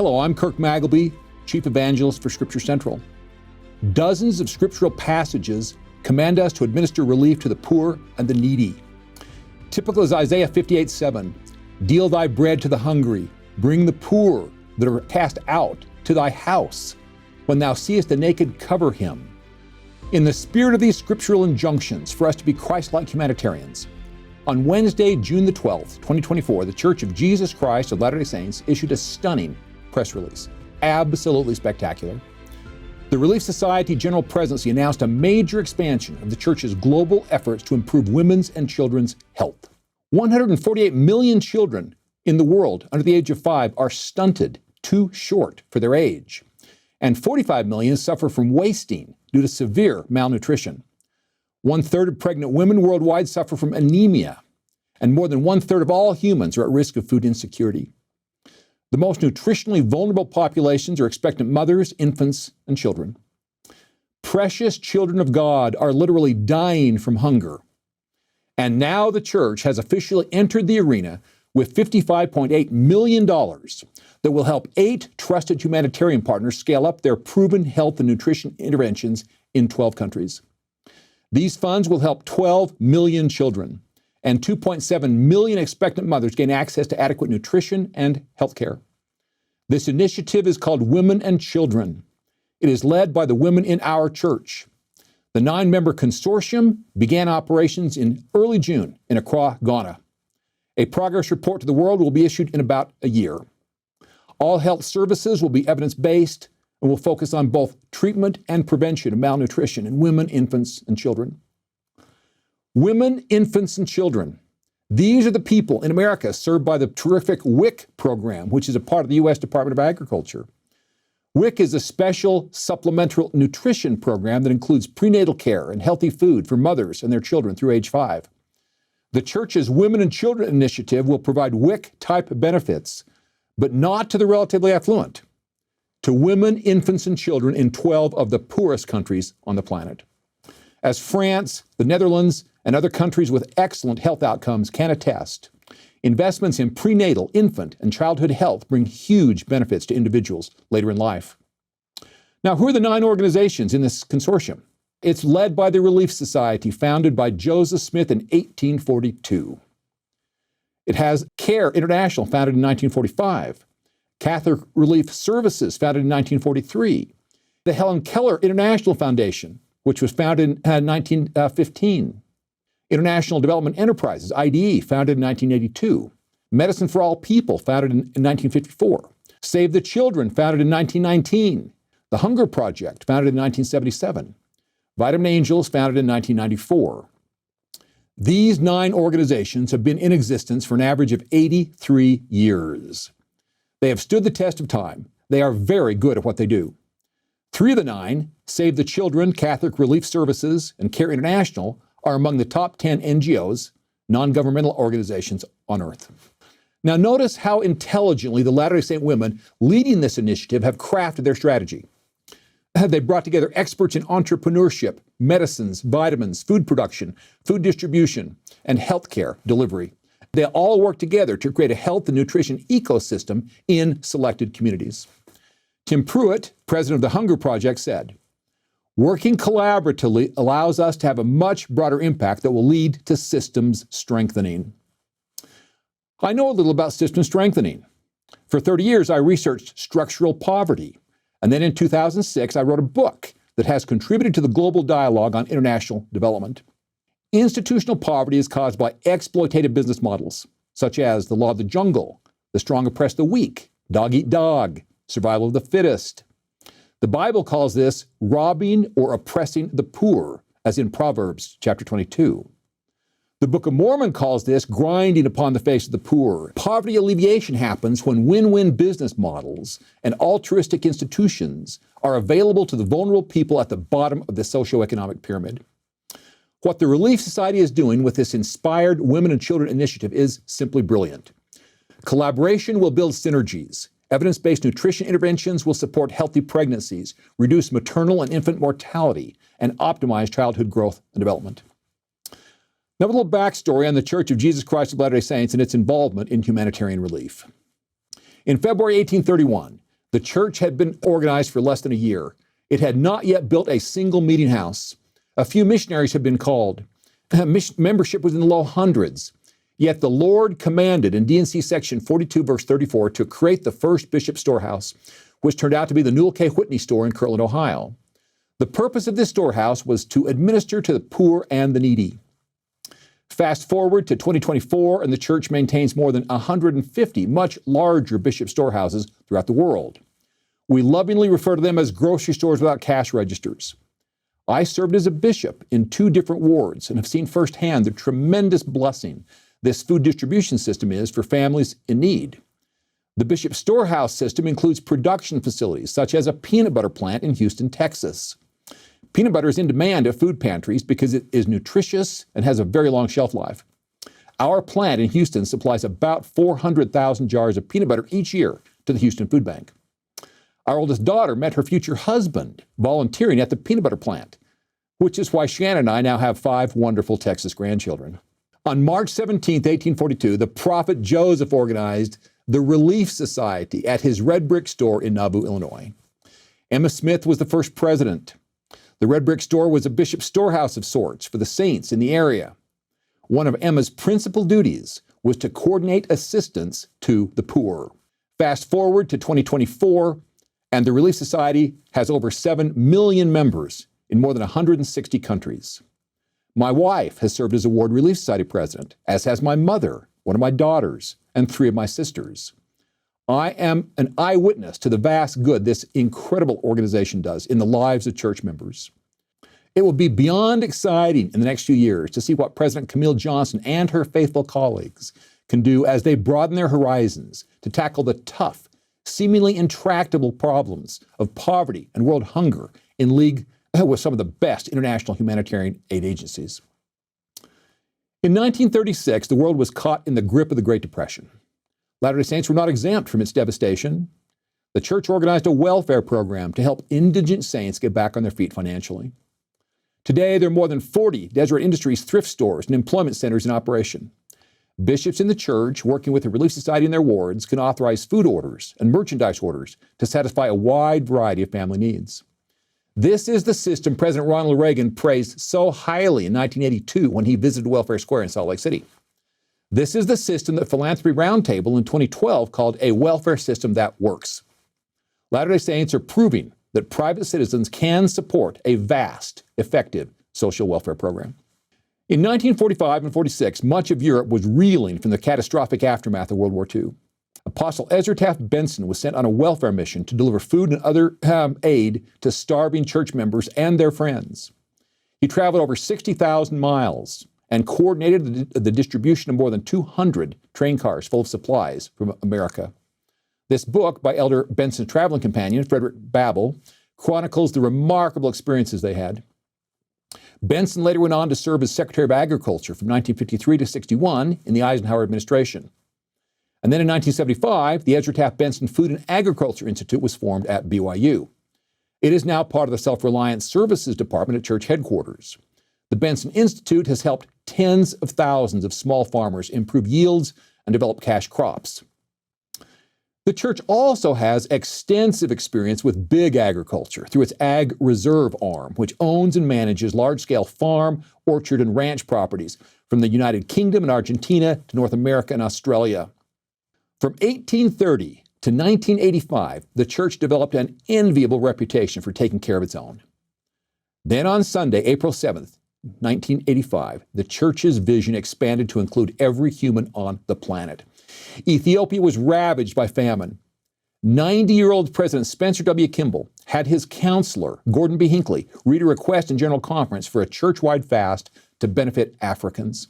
Hello, I'm Kirk Magleby, Chief Evangelist for Scripture Central. Dozens of scriptural passages command us to administer relief to the poor and the needy. Typical is Isaiah 58:7. Deal thy bread to the hungry, bring the poor that are cast out to thy house. When thou seest the naked, cover him. In the spirit of these scriptural injunctions for us to be Christ-like humanitarians, on Wednesday, June the 12th, 2024, the Church of Jesus Christ of Latter-day Saints issued a stunning press release. Absolutely spectacular. The Relief Society General Presidency announced a major expansion of the Church's global efforts to improve women's and children's health. 148 million children in the world under the age of 5 are stunted, too short for their age. And 45 million suffer from wasting due to severe malnutrition. 1/3 of pregnant women worldwide suffer from anemia, and more than 1/3 of all humans are at risk of food insecurity. The most nutritionally vulnerable populations are expectant mothers, infants, and children. Precious children of God are literally dying from hunger. And now the church has officially entered the arena with $55.8 million that will help 8 trusted humanitarian partners scale up their proven health and nutrition interventions in 12 countries. These funds will help 12 million children and 2.7 million expectant mothers gain access to adequate nutrition and health care. This initiative is called Women and Children. It is led by the women in our church. The 9-member consortium began operations in early June in Accra, Ghana. A progress report to the world will be issued in about a year. All health services will be evidence-based and will focus on both treatment and prevention of malnutrition in women, infants, and children. Women, infants, and children. These are the people in America served by the terrific WIC program, which is a part of the U.S. Department of Agriculture. WIC is a special supplemental nutrition program that includes prenatal care and healthy food for mothers and their children through age 5. The church's Women and Children initiative will provide WIC-type benefits, but not to the relatively affluent, to women, infants, and children in 12 of the poorest countries on the planet. As France, the Netherlands, and other countries with excellent health outcomes can attest, investments in prenatal, infant, and childhood health bring huge benefits to individuals later in life. Now, who are the 9 organizations in this consortium? It's led by the Relief Society, founded by Joseph Smith in 1842. It has CARE International, founded in 1945. Catholic Relief Services, founded in 1943. The Helen Keller International Foundation, which was founded in 1915. International Development Enterprises, IDE, founded in 1982. Medicine for All People, founded in 1954. Save the Children, founded in 1919. The Hunger Project, founded in 1977. Vitamin Angels, founded in 1994. These 9 organizations have been in existence for an average of 83 years. They have stood the test of time. They are very good at what they do. 3 of the 9, Save the Children, Catholic Relief Services, and CARE International, are among the top 10 NGOs, non-governmental organizations on earth. Now notice how intelligently the Latter-day Saint women leading this initiative have crafted their strategy. They brought together experts in entrepreneurship, medicines, vitamins, food production, food distribution, and healthcare delivery. They all work together to create a health and nutrition ecosystem in selected communities. Tim Pruitt, president of the Hunger Project, said, "Working collaboratively allows us to have a much broader impact that will lead to systems strengthening." I know a little about system strengthening. For 30 years, I researched structural poverty. And then in 2006, I wrote a book that has contributed to the global dialogue on international development. Institutional poverty is caused by exploitative business models, such as the law of the jungle, the strong oppress the weak, dog eat dog, survival of the fittest. The Bible calls this robbing or oppressing the poor, as in Proverbs chapter 22. The Book of Mormon calls this grinding upon the face of the poor. Poverty alleviation happens when win-win business models and altruistic institutions are available to the vulnerable people at the bottom of the socioeconomic pyramid. What the Relief Society is doing with this inspired Women and Children initiative is simply brilliant. Collaboration will build synergies. Evidence-based nutrition interventions will support healthy pregnancies, reduce maternal and infant mortality, and optimize childhood growth and development. Now, a little backstory on the Church of Jesus Christ of Latter-day Saints and its involvement in humanitarian relief. In February 1831, The church had been organized for less than a year. It had not yet built a single meeting house. A few missionaries had been called. Membership was in the low hundreds. Yet the Lord commanded in D&C section 42, verse 34, to create the first Bishop Storehouse, which turned out to be the Newell K. Whitney store in Kirtland, Ohio. The purpose of this storehouse was to administer to the poor and the needy. Fast forward to 2024, and the church maintains more than 150 much larger Bishop Storehouses throughout the world. We lovingly refer to them as grocery stores without cash registers. I served as a bishop in 2 different wards and have seen firsthand the tremendous blessing this food distribution system is for families in need. The Bishop Storehouse system includes production facilities, such as a peanut butter plant in Houston, Texas. Peanut butter is in demand at food pantries because it is nutritious and has a very long shelf life. Our plant in Houston supplies about 400,000 jars of peanut butter each year to the Houston Food Bank. Our oldest daughter met her future husband volunteering at the peanut butter plant, which is why Shannon and I now have 5 wonderful Texas grandchildren. On March 17, 1842, the prophet Joseph organized the Relief Society at his red brick store in Nauvoo, Illinois. Emma Smith was the first president. The red brick store was a bishop storehouse of sorts for the saints in the area. One of Emma's principal duties was to coordinate assistance to the poor. Fast forward to 2024, and the Relief Society has over 7 million members in more than 160 countries. My wife has served as a Ward Relief Society president, as has my mother, one of my daughters, and 3 of my sisters. I am an eyewitness to the vast good this incredible organization does in the lives of church members. It will be beyond exciting in the next few years to see what President Camille Johnson and her faithful colleagues can do as they broaden their horizons to tackle the tough, seemingly intractable problems of poverty and world hunger in league with some of the best international humanitarian aid agencies. In 1936, the world was caught in the grip of the Great Depression. Latter-day Saints were not exempt from its devastation. The church organized a welfare program to help indigent saints get back on their feet financially. Today, there are more than 40 Deseret Industries thrift stores and employment centers in operation. Bishops in the church, working with the Relief Society in their wards, can authorize food orders and merchandise orders to satisfy a wide variety of family needs. This is the system President Ronald Reagan praised so highly in 1982 when he visited Welfare Square in Salt Lake City. This is the system that Philanthropy Roundtable in 2012 called a welfare system that works. Latter-day Saints are proving that private citizens can support a vast, effective social welfare program. In 1945 and 46, much of Europe was reeling from the catastrophic aftermath of World War II. Apostle Ezra Taft Benson was sent on a welfare mission to deliver food and other aid to starving church members and their friends. He traveled over 60,000 miles and coordinated the distribution of more than 200 train cars full of supplies from America. This book by Elder Benson's traveling companion, Frederick Babel, chronicles the remarkable experiences they had. Benson later went on to serve as Secretary of Agriculture from 1953 to 61 in the Eisenhower administration. And then in 1975, the Ezra Taft Benson Food and Agriculture Institute was formed at BYU. It is now part of the Self-Reliance Services Department at church headquarters. The Benson Institute has helped tens of thousands of small farmers improve yields and develop cash crops. The church also has extensive experience with big agriculture through its Ag Reserve arm, which owns and manages large-scale farm, orchard, and ranch properties from the United Kingdom and Argentina to North America and Australia. From 1830 to 1985, the church developed an enviable reputation for taking care of its own. Then on Sunday, April 7th, 1985, the church's vision expanded to include every human on the planet. Ethiopia was ravaged by famine. 90-year-old President Spencer W. Kimball had his counselor, Gordon B. Hinckley, read a request in General Conference for a church-wide fast to benefit Africans.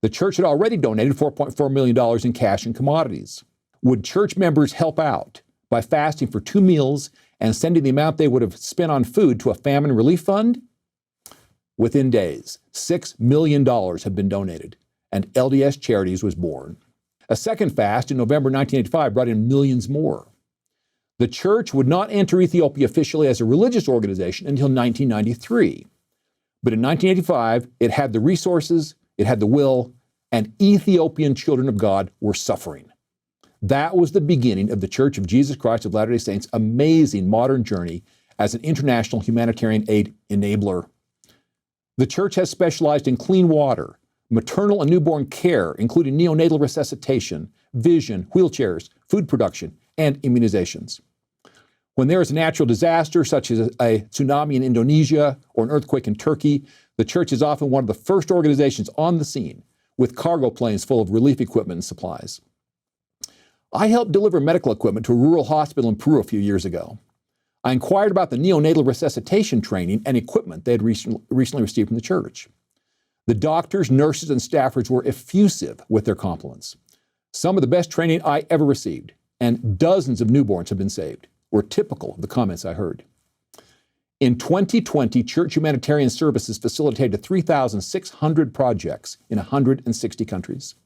The church had already donated $4.4 million in cash and commodities. Would church members help out by fasting for 2 meals and sending the amount they would have spent on food to a famine relief fund? Within days, $6 million had been donated, and LDS Charities was born. A second fast in November 1985 brought in millions more. The church would not enter Ethiopia officially as a religious organization until 1993. But in 1985, it had the resources, it had the will, and Ethiopian children of God were suffering. That was the beginning of the Church of Jesus Christ of Latter-day Saints' amazing modern journey as an international humanitarian aid enabler. The church has specialized in clean water, maternal and newborn care, including neonatal resuscitation, vision, wheelchairs, food production, and immunizations. When there is a natural disaster, such as a tsunami in Indonesia or an earthquake in Turkey, the church is often one of the first organizations on the scene with cargo planes full of relief equipment and supplies. I helped deliver medical equipment to a rural hospital in Peru a few years ago. I inquired about the neonatal resuscitation training and equipment they had recently received from the church. The doctors, nurses, and staffers were effusive with their compliments. Some of the best training I ever received, and dozens of newborns have been saved, were typical of the comments I heard. In 2020, Church Humanitarian Services facilitated 3,600 projects in 160 countries.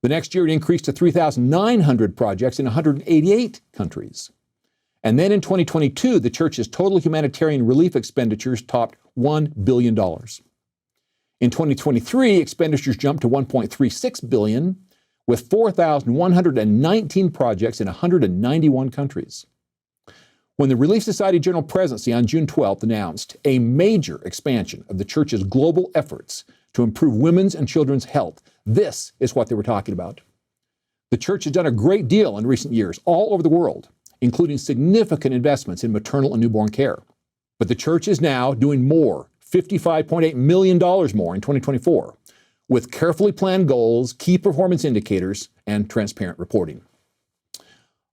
The next year, it increased to 3,900 projects in 188 countries. And then in 2022, the church's total humanitarian relief expenditures topped $1 billion. In 2023, expenditures jumped to $1.36 billion, with 4,119 projects in 191 countries. When the Relief Society General Presidency on June 12th announced a major expansion of the church's global efforts to improve women's and children's health, this is what they were talking about. The church has done a great deal in recent years all over the world, including significant investments in maternal and newborn care. But the church is now doing more, $55.8 million more in 2024, with carefully planned goals, key performance indicators, and transparent reporting.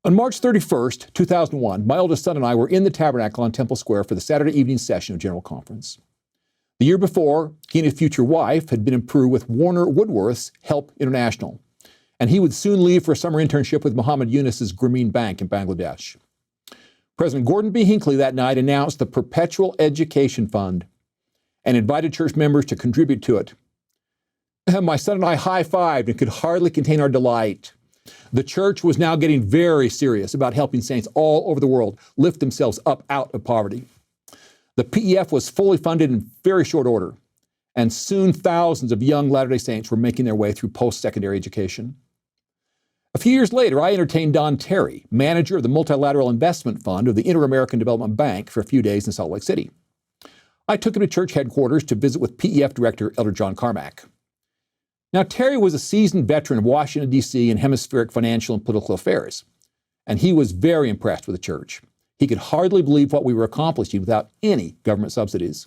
On March 31st, 2001, my oldest son and I were in the Tabernacle on Temple Square for the Saturday evening session of General Conference. The year before, he and his future wife had been in Peru with Warner Woodworth's Help International, and he would soon leave for a summer internship with Muhammad Yunus's Grameen Bank in Bangladesh. President Gordon B. Hinckley that night announced the Perpetual Education Fund and invited church members to contribute to it. My son and I high-fived and could hardly contain our delight. The church was now getting very serious about helping saints all over the world lift themselves up out of poverty. The PEF was fully funded in very short order, and soon thousands of young Latter-day Saints were making their way through post-secondary education. A few years later, I entertained Don Terry, manager of the Multilateral Investment Fund of the Inter-American Development Bank, for a few days in Salt Lake City. I took him to church headquarters to visit with PEF Director Elder John Carmack. Now, Terry was a seasoned veteran of Washington, D.C. and hemispheric financial and political affairs, and he was very impressed with the church. He could hardly believe what we were accomplishing without any government subsidies.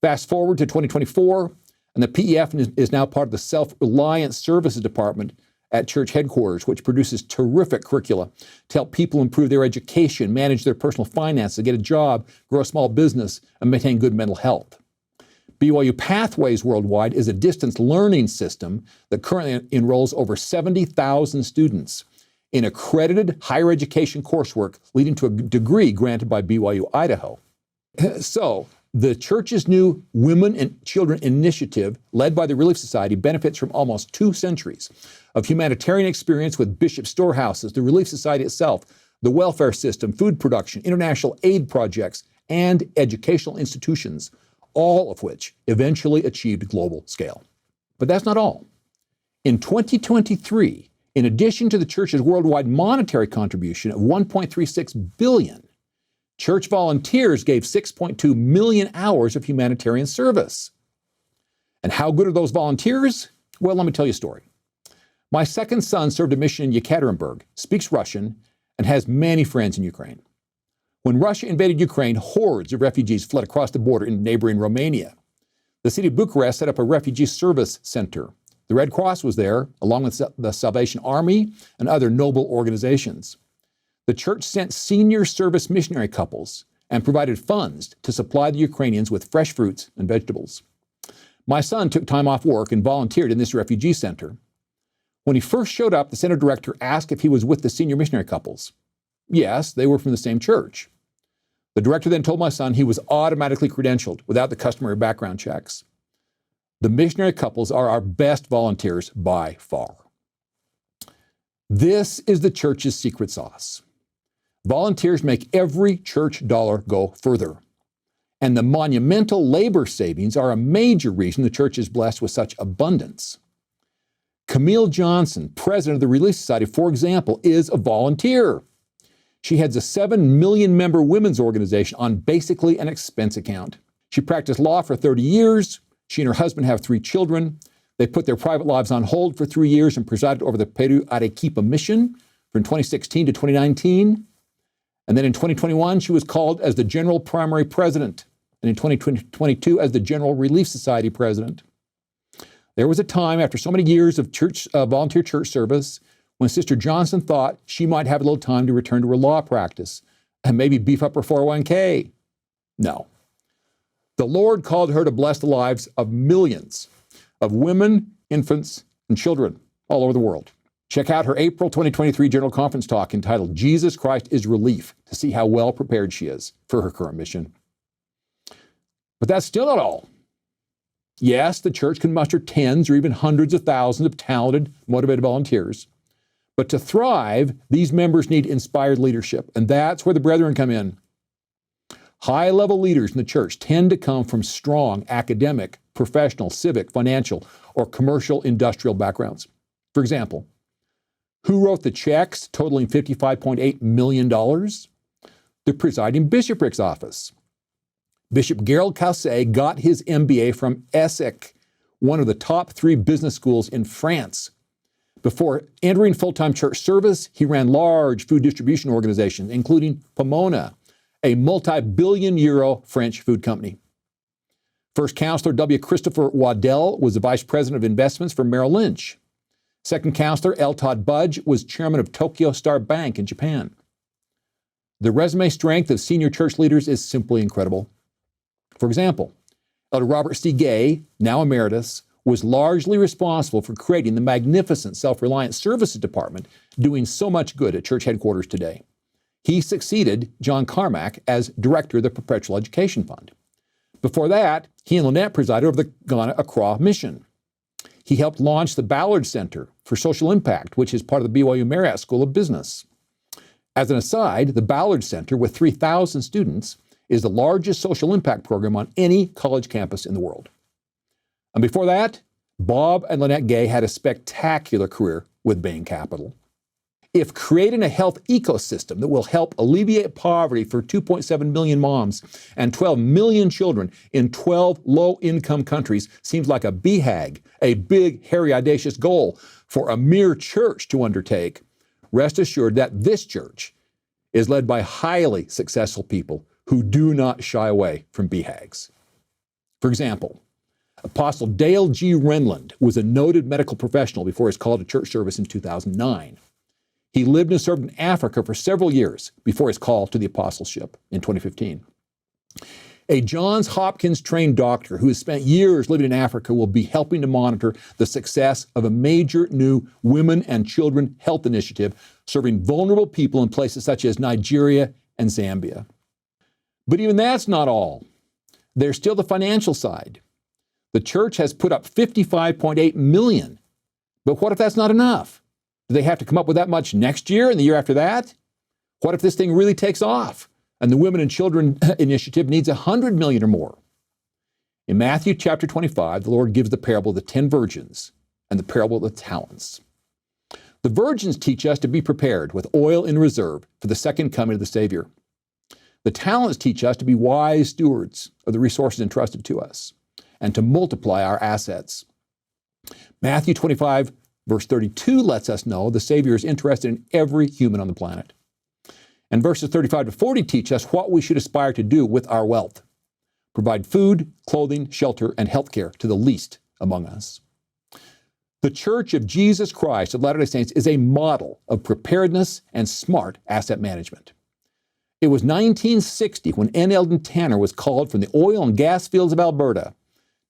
Fast forward to 2024, and the PEF is now part of the Self-Reliant Services Department at church headquarters, which produces terrific curricula to help people improve their education, manage their personal finances, get a job, grow a small business, and maintain good mental health. BYU Pathways Worldwide is a distance learning system that currently enrolls over 70,000 students in accredited higher education coursework leading to a degree granted by BYU Idaho. So, the church's new Women and Children Initiative, led by the Relief Society, benefits from almost 2 centuries of humanitarian experience with bishop storehouses, the Relief Society itself, the welfare system, food production, international aid projects, and educational institutions, all of which eventually achieved global scale. But that's not all. In 2023, in addition to the church's worldwide monetary contribution of $1.36 billion, church volunteers gave 6.2 million hours of humanitarian service. And how good are those volunteers? Well, let me tell you a story. My second son served a mission in Yekaterinburg, speaks Russian, and has many friends in Ukraine. When Russia invaded Ukraine, hordes of refugees fled across the border into neighboring Romania. The city of Bucharest set up a refugee service center. The Red Cross was there, along with the Salvation Army and other noble organizations. The church sent senior service missionary couples and provided funds to supply the Ukrainians with fresh fruits and vegetables. My son took time off work and volunteered in this refugee center. When he first showed up, the center director asked if he was with the senior missionary couples. Yes, they were from the same church. The director then told my son he was automatically credentialed without the customary background checks. The missionary couples are our best volunteers by far. This is the church's secret sauce. Volunteers make every church dollar go further. And the monumental labor savings are a major reason the church is blessed with such abundance. Camille Johnson, president of the Relief Society, for example, is a volunteer. She heads a 7 million member women's organization on basically an expense account. She practiced law for 30 years. She and her husband have 3 children. They put their private lives on hold for 3 years and presided over the Peru Arequipa mission from 2016 to 2019. And then in 2021, she was called as the general primary president, and in 2022 as the General Relief Society president. There was a time after so many years of volunteer church service when Sister Johnson thought she might have a little time to return to her law practice and maybe beef up her 401k. No. The Lord called her to bless the lives of millions of women, infants, and children all over the world. Check out her April 2023 General Conference talk entitled Jesus Christ is Relief to see how well prepared she is for her current mission. But that's still not all. Yes, the church can muster tens or even hundreds of thousands of talented, motivated volunteers. But to thrive, these members need inspired leadership, and that's where the brethren come in. High-level leaders in the church tend to come from strong academic, professional, civic, financial, or commercial industrial backgrounds. For example, who wrote the checks totaling $55.8 million? The presiding bishopric's office. Bishop Gerald Caussé got his MBA from ESSEC, one of the top 3 business schools in France. Before entering full-time church service, he ran large food distribution organizations, including Pomona, a multi-billion euro French food company. First Counselor W. Christopher Waddell was the Vice President of Investments for Merrill Lynch. Second Counselor L. Todd Budge was Chairman of Tokyo Star Bank in Japan. The resume strength of senior church leaders is simply incredible. For example, Elder Robert C. Gay, now emeritus, was largely responsible for creating the magnificent Self-Reliant Services Department, doing so much good at church headquarters today. He succeeded John Carmack as director of the Perpetual Education Fund. Before that, he and Lynette presided over the Ghana Accra mission. He helped launch the Ballard Center for Social Impact, which is part of the BYU Marriott School of Business. As an aside, the Ballard Center, with 3,000 students, is the largest social impact program on any college campus in the world. And before that, Bob and Lynette Gay had a spectacular career with Bain Capital. If creating a health ecosystem that will help alleviate poverty for 2.7 million moms and 12 million children in 12 low-income countries seems like a BHAG, a big, hairy, audacious goal for a mere church to undertake, rest assured that this church is led by highly successful people who do not shy away from BHAGs. For example, Apostle Dale G. Renlund was a noted medical professional before his call to church service in 2009. He lived and served in Africa for several years before his call to the apostleship in 2015. A Johns Hopkins trained doctor who has spent years living in Africa will be helping to monitor the success of a major new women and children health initiative serving vulnerable people in places such as Nigeria and Zambia. But even that's not all. There's still the financial side. The church has put up $55.8 million. But what if that's not enough? Do they have to come up with that much next year and the year after that? What if this thing really takes off and the Women and Children Initiative needs $100 million or more? In Matthew chapter 25, the Lord gives the parable of the 10 virgins and the parable of the talents. The virgins teach us to be prepared with oil in reserve for the second coming of the Savior. The talents teach us to be wise stewards of the resources entrusted to us and to multiply our assets. Matthew 25, verse 32 lets us know the Savior is interested in every human on the planet. And verses 35 to 40 teach us what we should aspire to do with our wealth. Provide food, clothing, shelter, and health care to the least among us. The Church of Jesus Christ of Latter-day Saints is a model of preparedness and smart asset management. It was 1960 when N. Eldon Tanner was called from the oil and gas fields of Alberta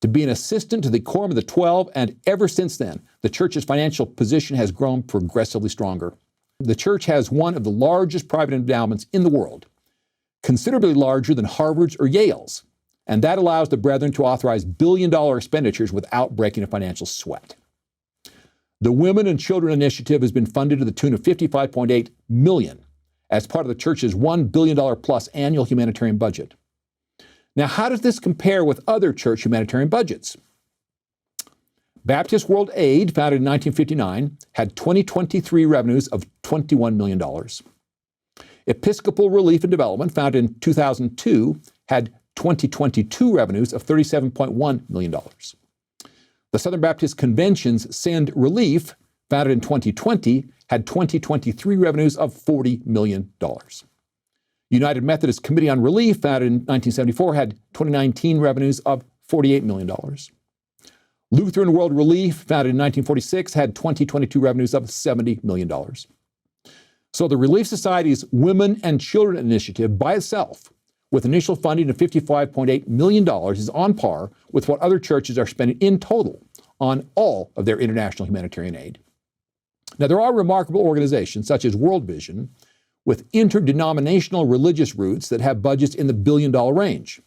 to be an assistant to the Quorum of the 12, and ever since then, the church's financial position has grown progressively stronger. The church has one of the largest private endowments in the world, considerably larger than Harvard's or Yale's, and that allows the brethren to authorize billion-dollar expenditures without breaking a financial sweat. The Women and Children Initiative has been funded to the tune of $55.8 million as part of the church's $1 billion plus annual humanitarian budget. Now, how does this compare with other church humanitarian budgets? Baptist World Aid, founded in 1959, had 2023 revenues of $21 million. Episcopal Relief and Development, founded in 2002, had 2022 revenues of $37.1 million. The Southern Baptist Convention's Send Relief, founded in 2020, had 2023 revenues of $40 million. United Methodist Committee on Relief, founded in 1974, had 2019 revenues of $48 million. Lutheran World Relief, founded in 1946, had 2022 revenues of $70 million. So the Relief Society's Women and Children Initiative by itself, with initial funding of $55.8 million, is on par with what other churches are spending in total on all of their international humanitarian aid. Now, there are remarkable organizations such as World Vision with interdenominational religious roots that have budgets in the billion-dollar range.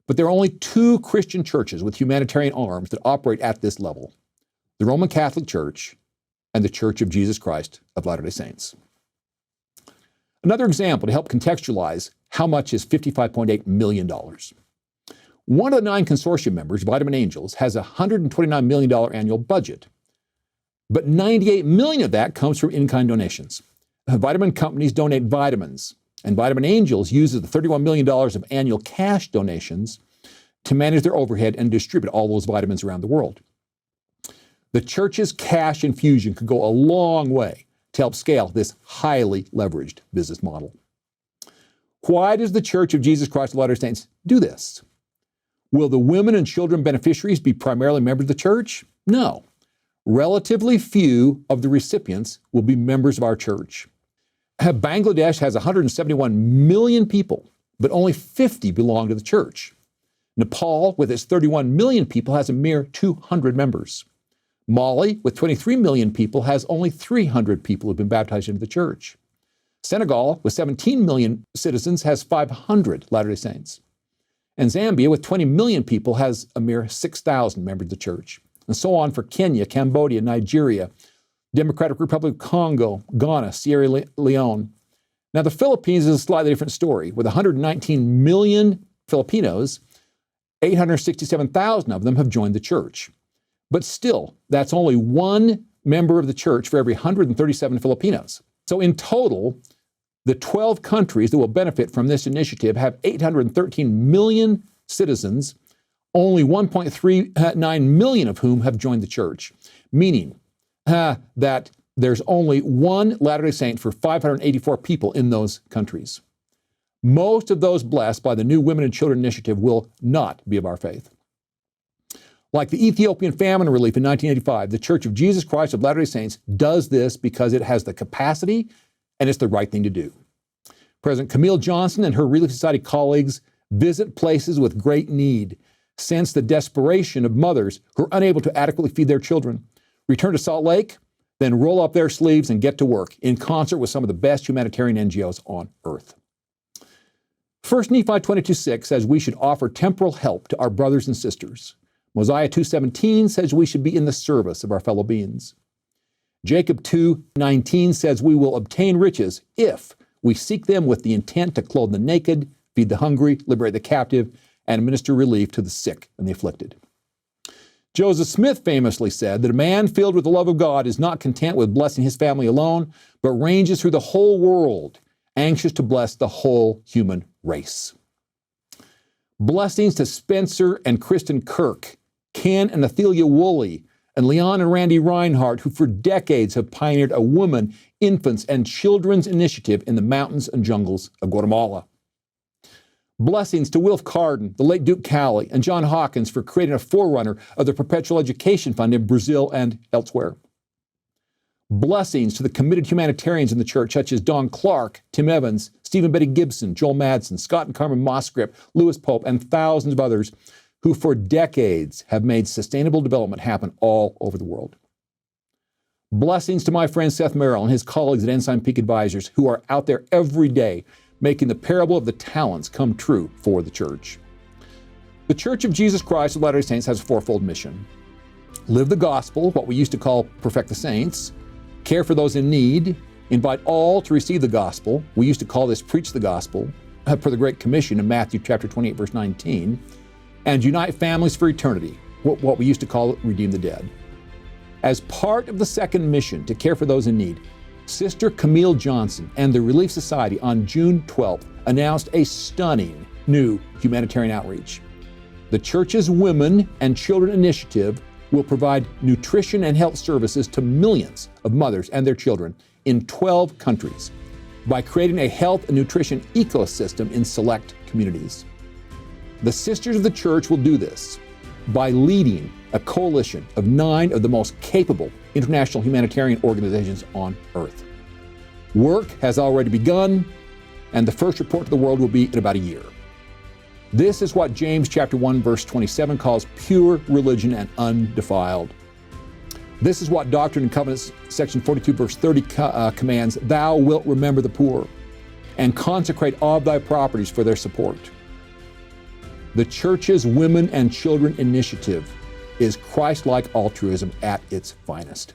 But there are only two Christian churches with humanitarian arms that operate at this level: the Roman Catholic Church and the Church of Jesus Christ of Latter-day Saints. Another example to help contextualize how much is $55.8 million. One of the 9 consortium members, Vitamin Angels, has a $129 million annual budget, but $98 million of that comes from in-kind donations. Vitamin companies donate vitamins, and Vitamin Angels uses the $31 million of annual cash donations to manage their overhead and distribute all those vitamins around the world. The church's cash infusion could go a long way to help scale this highly leveraged business model. Why does the Church of Jesus Christ of Latter-day Saints do this? Will the women and children beneficiaries be primarily members of the church? No. Relatively few of the recipients will be members of our church. Bangladesh has 171 million people, but only 50 belong to the church. Nepal, with its 31 million people, has a mere 200 members. Mali, with 23 million people, has only 300 people who have been baptized into the church. Senegal, with 17 million citizens, has 500 Latter-day Saints. And Zambia, with 20 million people, has a mere 6,000 members of the church. And so on for Kenya, Cambodia, Nigeria, Democratic Republic of Congo, Ghana, Sierra Leone. Now, the Philippines is a slightly different story. With 119 million Filipinos, 867,000 of them have joined the church. But still, that's only one member of the church for every 137 Filipinos. So in total, the 12 countries that will benefit from this initiative have 813 million citizens, only 1.39 million of whom have joined the church, meaning that there's only one Latter-day Saint for 584 people in those countries. Most of those blessed by the new Women and Children Initiative will not be of our faith. Like the Ethiopian famine relief in 1985, the Church of Jesus Christ of Latter-day Saints does this because it has the capacity and it's the right thing to do. President Camille Johnson and her Relief Society colleagues visit places with great need, sense the desperation of mothers who are unable to adequately feed their children, return to Salt Lake, then roll up their sleeves and get to work in concert with some of the best humanitarian NGOs on earth. 1 Nephi 22:6 says we should offer temporal help to our brothers and sisters. Mosiah 2:17 says we should be in the service of our fellow beings. Jacob 2:19 says we will obtain riches if we seek them with the intent to clothe the naked, feed the hungry, liberate the captive, and administer relief to the sick and the afflicted. Joseph Smith famously said that a man filled with the love of God is not content with blessing his family alone, but ranges through the whole world, anxious to bless the whole human race. Blessings to Spencer and Kristen Kirk, Ken and Athelia Woolley, and Leon and Randy Reinhardt, who for decades have pioneered a women, infants, and children's initiative in the mountains and jungles of Guatemala. Blessings to Wilf Carden, the late Duke Cowley, and John Hawkins for creating a forerunner of the Perpetual Education Fund in Brazil and elsewhere. Blessings to the committed humanitarians in the church, such as Don Clark, Tim Evans, Stephen Betty Gibson, Joel Madsen, Scott and Carmen Mosgrip, Louis Pope, and thousands of others who for decades have made sustainable development happen all over the world. Blessings to my friend Seth Merrill and his colleagues at Ensign Peak Advisors who are out there every day making the parable of the talents come true for the church. The Church of Jesus Christ of Latter-day Saints has a fourfold mission. Live the gospel, what we used to call perfect the saints, care for those in need, invite all to receive the gospel. We used to call this preach the gospel, per the Great Commission in Matthew chapter 28, verse 19, and unite families for eternity, what we used to call redeem the dead. As part of the second mission to care for those in need, Sister Camille Johnson and the Relief Society on June 12th announced a stunning new humanitarian outreach. The church's Women and Children Initiative will provide nutrition and health services to millions of mothers and their children in 12 countries by creating a health and nutrition ecosystem in select communities. The Sisters of the Church will do this by leading a coalition of 9 of the most capable international humanitarian organizations on earth. Work has already begun, and the first report to the world will be in about a year. This is what James chapter 1, verse 27 calls pure religion and undefiled. This is what Doctrine and Covenants, section 42, verse 30 commands, thou wilt remember the poor and consecrate all thy properties for their support. The church's Women and Children Initiative is Christ-like altruism at its finest.